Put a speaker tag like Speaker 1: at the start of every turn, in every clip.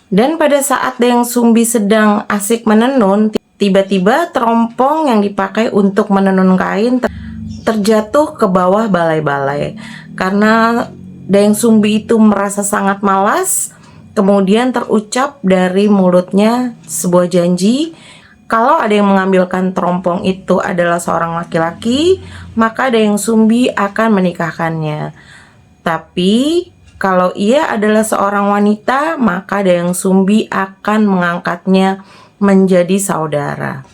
Speaker 1: Dan pada saat Dayang Sumbi sedang asik menenun, tiba-tiba terompong yang dipakai untuk menenun kain terjatuh ke bawah balai-balai. Karena Dayang Sumbi itu merasa sangat malas, kemudian terucap dari mulutnya sebuah janji, kalau ada yang mengambilkan terompong itu adalah seorang laki-laki, maka Dayang Sumbi akan menikahkannya. Tapi kalau ia adalah seorang wanita, maka Dayang Sumbi akan mengangkatnya menjadi saudara.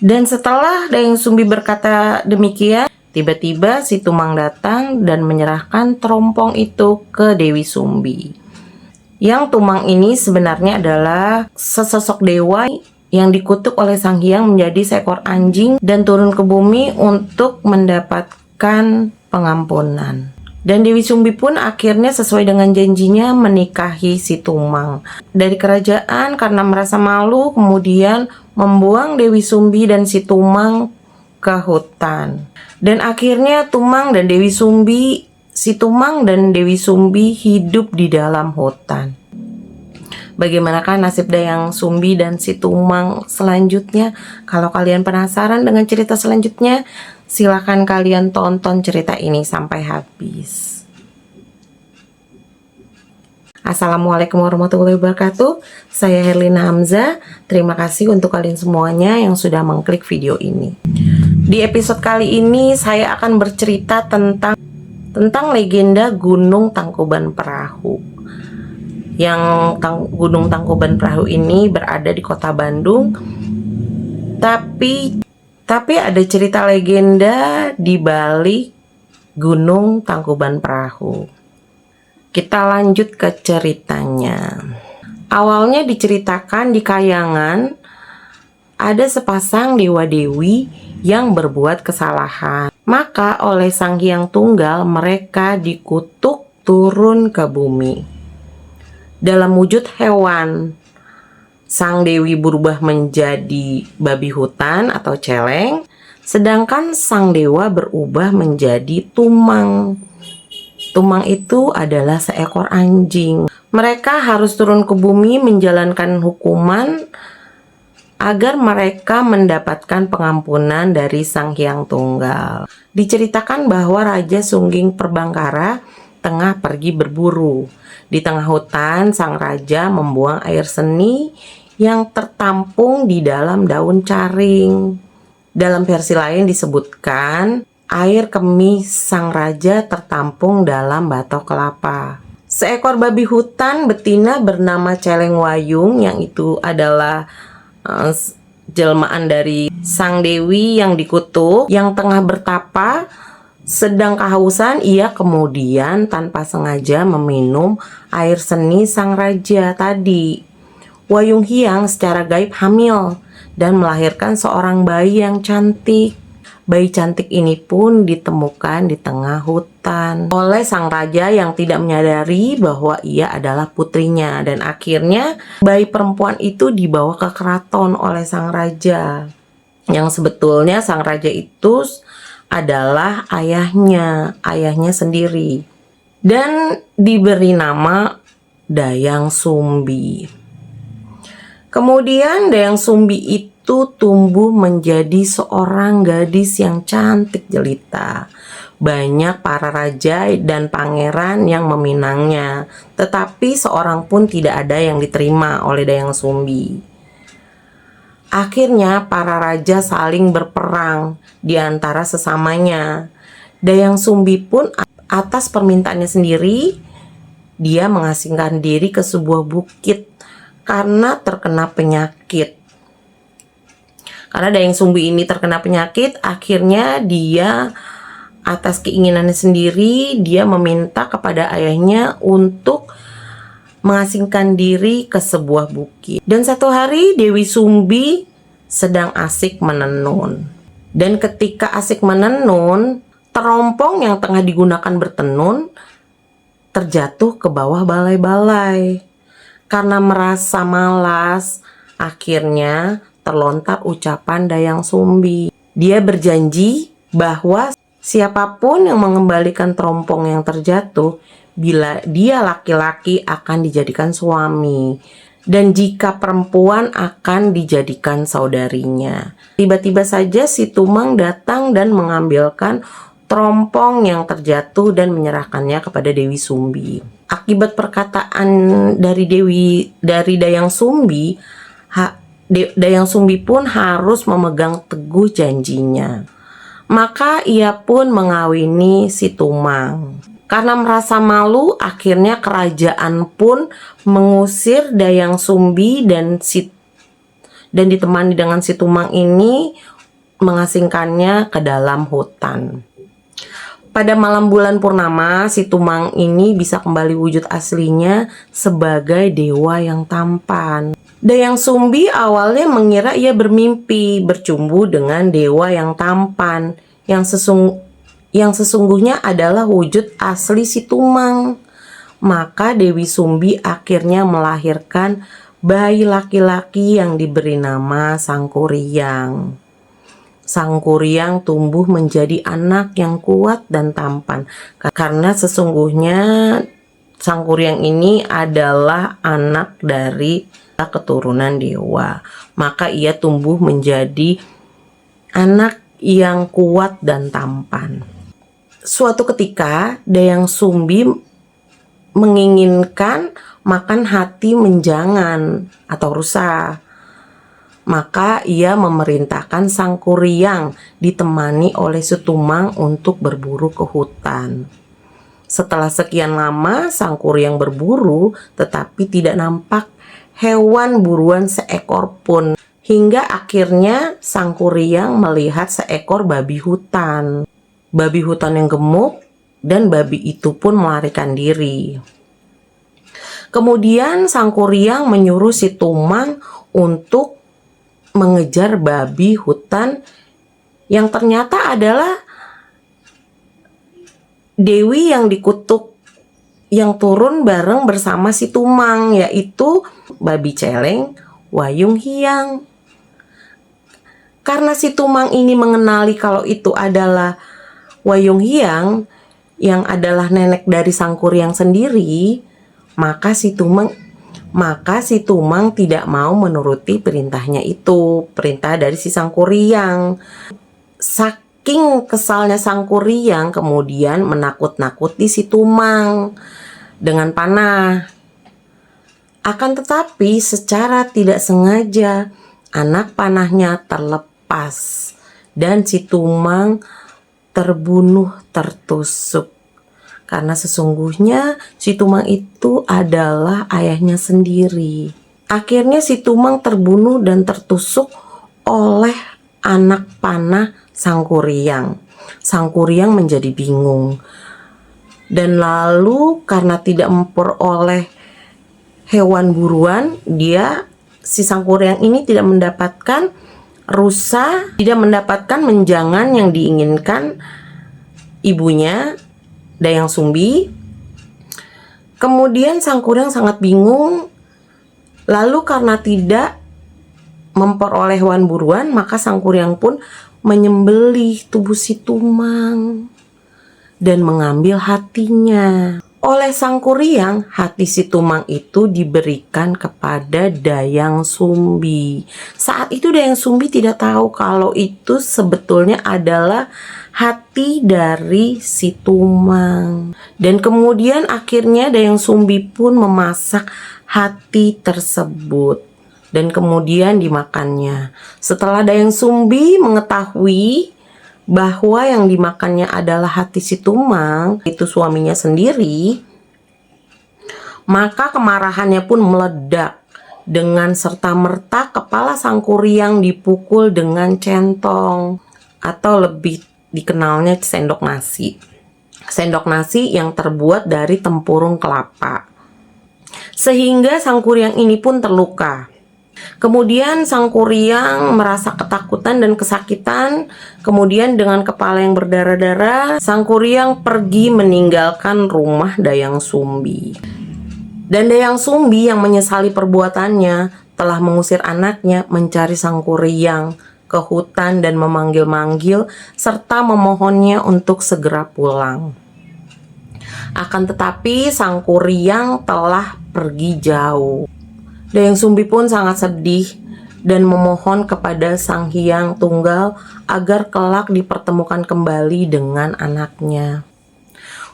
Speaker 1: Dan setelah Dayang Sumbi berkata demikian, tiba-tiba si Tumang datang dan menyerahkan terompong itu ke Dewi Sumbi. Yang Tumang ini sebenarnya adalah sesosok dewa yang dikutuk oleh Sang Hyang menjadi seekor anjing dan turun ke bumi untuk mendapatkan pengampunan. Dan Dewi Sumbi pun akhirnya sesuai dengan janjinya menikahi si Tumang. Dari kerajaan karena merasa malu kemudian membuang Dewi Sumbi dan si Tumang ke hutan. Dan akhirnya Tumang dan Dewi Sumbi, si Tumang dan Dewi Sumbi hidup di dalam hutan. Bagaimanakah nasib Dayang Sumbi dan si Tumang selanjutnya? Kalau kalian penasaran dengan cerita selanjutnya, silakan kalian tonton cerita ini sampai habis. Assalamualaikum warahmatullahi wabarakatuh. Saya Herlina Hamzah. Terima kasih untuk kalian semuanya yang sudah mengklik video ini. Di episode kali ini saya akan bercerita tentang legenda Gunung Tangkuban Perahu. Yang Gunung Tangkuban Perahu ini berada di kota Bandung. Tapi ada cerita legenda di balik Gunung Tangkuban Perahu. Kita lanjut ke ceritanya. Awalnya diceritakan di Kayangan ada sepasang dewa-dewi yang berbuat kesalahan. Maka oleh Sang Hyang Tunggal mereka dikutuk turun ke bumi dalam wujud hewan. Sang dewi berubah menjadi babi hutan atau celeng, sedangkan sang dewa berubah menjadi tumang. Tumang itu adalah seekor anjing. Mereka harus turun ke bumi menjalankan hukuman agar mereka mendapatkan pengampunan dari Sang Hyang Tunggal. Diceritakan bahwa Raja Sungging Perbangkara tengah pergi berburu. Di tengah hutan, sang raja membuang air seni yang tertampung di dalam daun caring. Dalam versi lain disebutkan, air kemih sang raja tertampung dalam batok kelapa. Seekor babi hutan betina bernama Celeng Wayung, yang itu adalah jelmaan dari sang dewi yang dikutuk, yang tengah bertapa. Sedang kehausan, ia kemudian tanpa sengaja meminum air seni sang raja tadi. Wayung Hyang secara gaib hamil dan melahirkan seorang bayi yang cantik. Bayi cantik ini pun ditemukan di tengah hutan oleh sang raja yang tidak menyadari bahwa ia adalah putrinya. Dan akhirnya bayi perempuan itu dibawa ke keraton oleh sang raja. Yang sebetulnya sang raja itu adalah ayahnya sendiri, dan diberi nama Dayang Sumbi. Kemudian Dayang Sumbi itu tumbuh menjadi seorang gadis yang cantik jelita. Banyak para raja dan pangeran yang meminangnya, tetapi seorang pun tidak ada yang diterima oleh Dayang Sumbi. Akhirnya para raja saling berperang di antara sesamanya. Dayang Sumbi pun atas permintaannya sendiri, dia mengasingkan diri ke sebuah bukit karena terkena penyakit. Karena Dayang Sumbi ini terkena penyakit, akhirnya dia atas keinginannya sendiri, dia meminta kepada ayahnya untuk mengasingkan diri ke sebuah bukit. Dan satu hari Dewi Sumbi sedang asik menenun. Dan ketika asik menenun, terompong yang tengah digunakan bertenun terjatuh ke bawah balai-balai. Karena merasa malas, akhirnya terlontar ucapan Dayang Sumbi. Dia berjanji bahwa siapapun yang mengembalikan terompong yang terjatuh bila dia laki-laki akan dijadikan suami, dan jika perempuan akan dijadikan saudarinya. Tiba-tiba saja si Tumang datang dan mengambilkan terompong yang terjatuh dan menyerahkannya kepada Dewi Sumbi. Akibat perkataan dari Dayang Sumbi, Dayang Sumbi pun harus memegang teguh janjinya. Maka ia pun mengawini si Tumang. Karena merasa malu, akhirnya kerajaan pun mengusir Dayang Sumbi dan ditemani dengan si Tumang ini mengasingkannya ke dalam hutan. Pada malam bulan purnama, si Tumang ini bisa kembali wujud aslinya sebagai dewa yang tampan. Dayang Sumbi awalnya mengira ia bermimpi bercumbu dengan dewa yang tampan, yang sesungguhnya adalah wujud asli si Tumang. Maka Dewi Sumbi akhirnya melahirkan bayi laki-laki yang diberi nama Sangkuriang. Sangkuriang tumbuh menjadi anak yang kuat dan tampan, karena sesungguhnya Sangkuriang ini adalah anak dari keturunan dewa. Maka ia tumbuh menjadi anak yang kuat dan tampan. Suatu ketika Dayang Sumbi menginginkan makan hati menjangan atau rusa. Maka ia memerintahkan Sangkuriang ditemani oleh si Tumang untuk berburu ke hutan. Setelah sekian lama Sangkuriang berburu, tetapi tidak nampak hewan buruan seekor pun. Hingga akhirnya Sangkuriang melihat seekor babi hutan. Babi hutan yang gemuk, dan babi itu pun melarikan diri. Kemudian Sangkuriang menyuruh si Tumang untuk mengejar babi hutan yang ternyata adalah dewi yang dikutuk yang turun bareng bersama si Tumang, yaitu babi celeng Wayung Hiang. Karena si Tumang ini mengenali kalau itu adalah Wayung Hiang yang adalah nenek dari Sangkuriang sendiri, maka si Tumang tidak mau menuruti perintahnya itu, perintah dari si Sangkuriang. Saking kesalnya Sangkuriang kemudian menakut-nakuti si Tumang dengan panah. Akan tetapi secara tidak sengaja anak panahnya terlepas dan si Tumang terbunuh tertusuk. Karena sesungguhnya si Tumang itu adalah ayahnya sendiri. Akhirnya si Tumang terbunuh dan tertusuk oleh anak panah Sangkuriang. Sangkuriang menjadi bingung. Dan lalu karena tidak memperoleh hewan buruan, si Sangkuriang ini tidak mendapatkan rusa, tidak mendapatkan menjangan yang diinginkan ibunya, Dayang Sumbi. Kemudian Sangkuriang sangat bingung. Lalu karena tidak memperoleh hewan buruan, maka Sangkuriang pun menyembelih tubuh si Tumang dan mengambil hatinya. Oleh Sangkuriang, hati si Tumang itu diberikan kepada Dayang Sumbi. Saat itu Dayang Sumbi tidak tahu kalau itu sebetulnya adalah hati dari si Tumang. Dan kemudian akhirnya Dayang Sumbi pun memasak hati tersebut dan kemudian dimakannya. Setelah Dayang Sumbi mengetahui bahwa yang dimakannya adalah hati si Tumang, itu suaminya sendiri, maka kemarahannya pun meledak. Dengan serta-merta kepala Sangkuriang dipukul dengan centong, atau lebih dikenalnya sendok nasi. Sendok nasi yang terbuat dari tempurung kelapa. Sehingga Sangkuriang ini pun terluka. Kemudian Sangkuriang merasa ketakutan dan kesakitan. Kemudian dengan kepala yang berdarah-darah, Sangkuriang pergi meninggalkan rumah Dayang Sumbi. Dan Dayang Sumbi yang menyesali perbuatannya telah mengusir anaknya mencari Sangkuriang ke hutan dan memanggil-manggil serta memohonnya untuk segera pulang. Akan tetapi sang Kuryang telah pergi jauh. Dayang Sumbi pun sangat sedih dan memohon kepada Sang Hyang Tunggal agar kelak dipertemukan kembali dengan anaknya.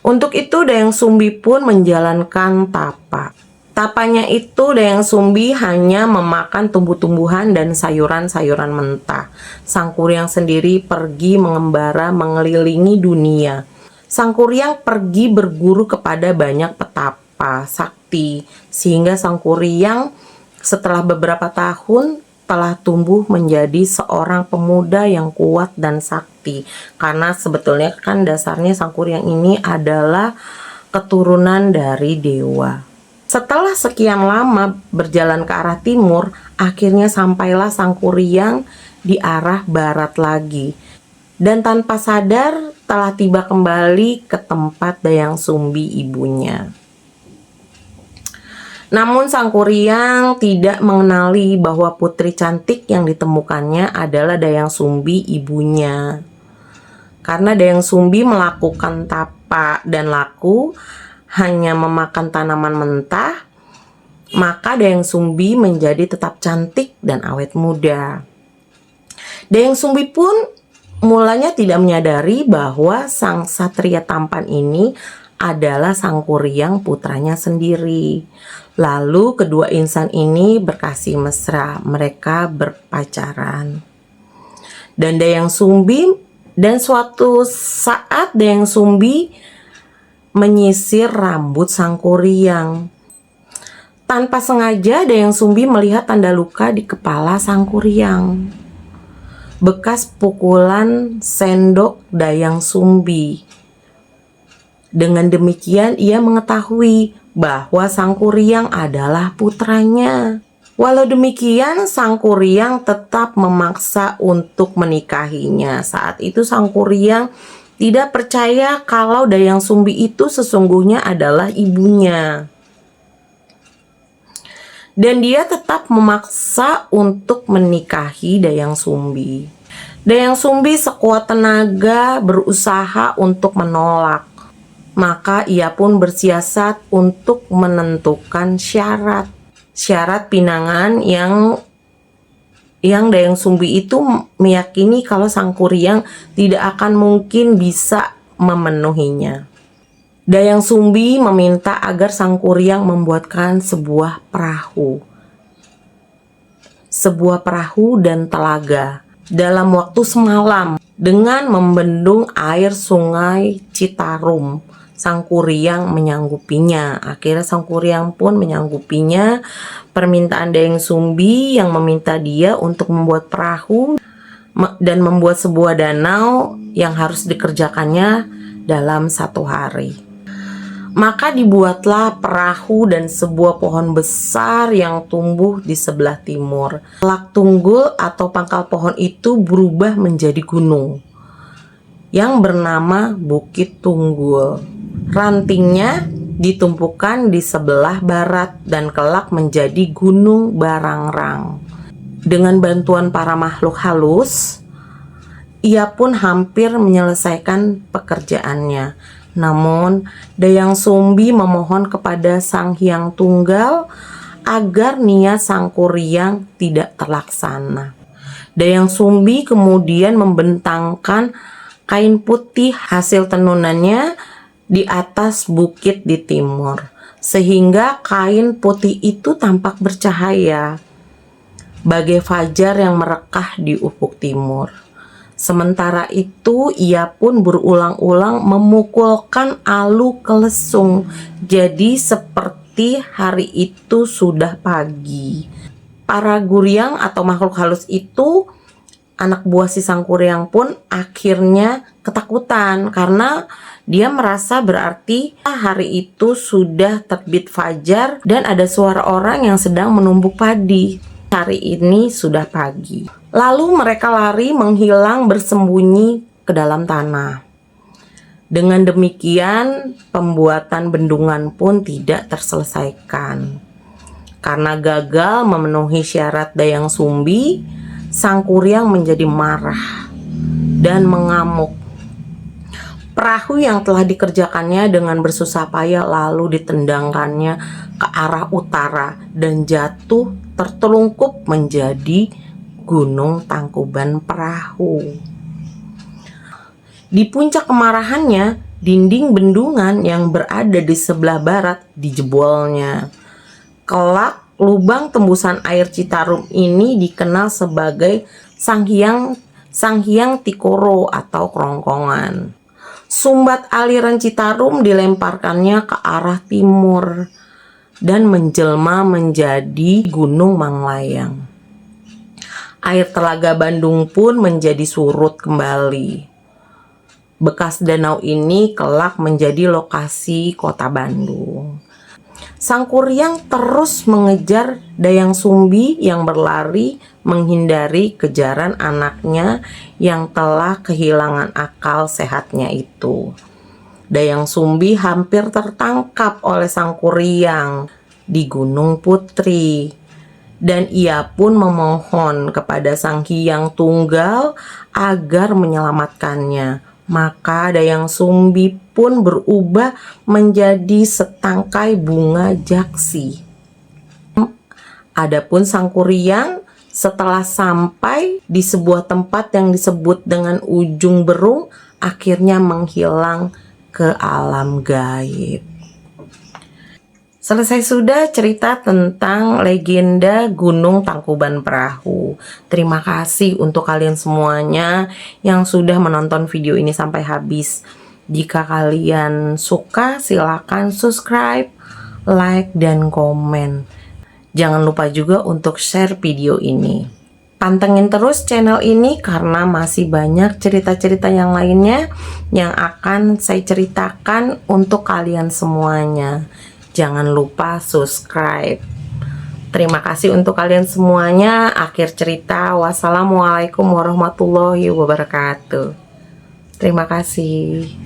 Speaker 1: Untuk itu Dayang Sumbi pun menjalankan tapa. Tapanya itu Dayang Sumbi hanya memakan tumbuh-tumbuhan dan sayuran-sayuran mentah. Sang Kuryang sendiri pergi mengembara mengelilingi dunia. Sang Kuryang pergi berguru kepada banyak petapa sakti, sehingga Sang Kuryang setelah beberapa tahun telah tumbuh menjadi seorang pemuda yang kuat dan sakti. Karena sebetulnya kan dasarnya Sang Kuryang ini adalah keturunan dari dewa. Setelah sekian lama berjalan ke arah timur, akhirnya sampailah Sang Kuryang di arah barat lagi. Dan tanpa sadar telah tiba kembali ke tempat Dayang Sumbi ibunya. Namun Sang Kuryang tidak mengenali bahwa putri cantik yang ditemukannya adalah Dayang Sumbi ibunya. Karena Dayang Sumbi melakukan tapa dan laku hanya memakan tanaman mentah, maka Dayang Sumbi menjadi tetap cantik dan awet muda. Dayang Sumbi pun mulanya tidak menyadari bahwa sang satria tampan ini adalah Sang Kuryang putranya sendiri. Lalu kedua insan ini berkasih mesra, mereka berpacaran. Dan suatu saat Dayang Sumbi menyisir rambut Sang Kuryang. Tanpa sengaja Dayang Sumbi melihat tanda luka di kepala Sang Kuryang. Bekas pukulan sendok Dayang Sumbi. Dengan demikian ia mengetahui bahwa Sang Kuryang adalah putranya. Walau demikian Sang Kuryang tetap memaksa untuk menikahinya. Saat itu Sang Kuryang tidak percaya kalau Dayang Sumbi itu sesungguhnya adalah ibunya. Dan dia tetap memaksa untuk menikahi Dayang Sumbi. Dayang Sumbi sekuat tenaga berusaha untuk menolak. Maka ia pun bersiasat untuk menentukan syarat pinangan yang Dayang Sumbi itu meyakini kalau Sang Kuryang tidak akan mungkin bisa memenuhinya. Dayang Sumbi meminta agar Sang Kuryang membuatkan sebuah perahu dan telaga dalam waktu semalam dengan membendung air sungai Citarum. Sang Kuryang menyanggupinya. Akhirnya Sang Kuryang pun menyanggupinya permintaan Dayang Sumbi yang meminta dia untuk membuat perahu dan membuat sebuah danau yang harus dikerjakannya dalam 1 hari. Maka dibuatlah perahu dan sebuah pohon besar yang tumbuh di sebelah timur. Lak tunggul atau pangkal pohon itu berubah menjadi gunung yang bernama Bukit Tunggul. Rantingnya ditumpukan di sebelah barat dan kelak menjadi Gunung Barangrang. Dengan bantuan para makhluk halus, ia pun hampir menyelesaikan pekerjaannya. Namun Dayang Sumbi memohon kepada Sang Hyang Tunggal agar niat Sang Kuryang tidak terlaksana. Dayang Sumbi kemudian membentangkan kain putih hasil tenunannya di atas bukit di timur, sehingga kain putih itu tampak bercahaya bagai fajar yang merekah di ufuk timur. Sementara itu ia pun berulang-ulang memukulkan alu kelesung, jadi seperti hari itu sudah pagi. Para guryang atau makhluk halus itu, anak buah si Sang Kuryang pun akhirnya ketakutan karena dia merasa berarti hari itu sudah terbit fajar dan ada suara orang yang sedang menumbuk padi. Hari ini sudah pagi. Lalu mereka lari menghilang bersembunyi ke dalam tanah. Dengan demikian pembuatan bendungan pun tidak terselesaikan. Karena gagal memenuhi syarat Dayang Sumbi, Sang Kuryang menjadi marah dan mengamuk. Perahu yang telah dikerjakannya dengan bersusah payah lalu ditendangkannya ke arah utara dan jatuh tertelungkup menjadi Gunung Tangkuban Perahu. Di puncak kemarahannya, dinding bendungan yang berada di sebelah barat dijebolnya. Kelak, lubang tembusan air Citarum ini dikenal sebagai Sang Hyang Tikoro atau Kerongkongan. Sumbat aliran Citarum dilemparkannya ke arah timur dan menjelma menjadi Gunung Manglayang. Air Telaga Bandung pun menjadi surut kembali. Bekas danau ini kelak menjadi lokasi kota Bandung. Sang Kuryang terus mengejar Dayang Sumbi yang berlari menghindari kejaran anaknya yang telah kehilangan akal sehatnya itu. Dayang Sumbi hampir tertangkap oleh Sang Kuryang di Gunung Putri. Dan ia pun memohon kepada Sang Hyang Tunggal agar menyelamatkannya. Maka Dayang Sumbi pun berubah menjadi setangkai bunga jaksi. Adapun Sang Kuryang setelah sampai di sebuah tempat yang disebut dengan Ujung Berung, akhirnya menghilang ke alam gaib. Selesai sudah cerita tentang legenda Gunung Tangkuban Perahu. Terima kasih untuk kalian semuanya yang sudah menonton video ini sampai habis. Jika kalian suka, silakan subscribe, like, dan komen. Jangan lupa juga untuk share video ini. Pantengin terus channel ini karena masih banyak cerita-cerita yang lainnya yang akan saya ceritakan untuk kalian semuanya. Jangan lupa subscribe. Terima kasih untuk kalian semuanya. Akhir cerita, wassalamualaikum warahmatullahi wabarakatuh. Terima kasih.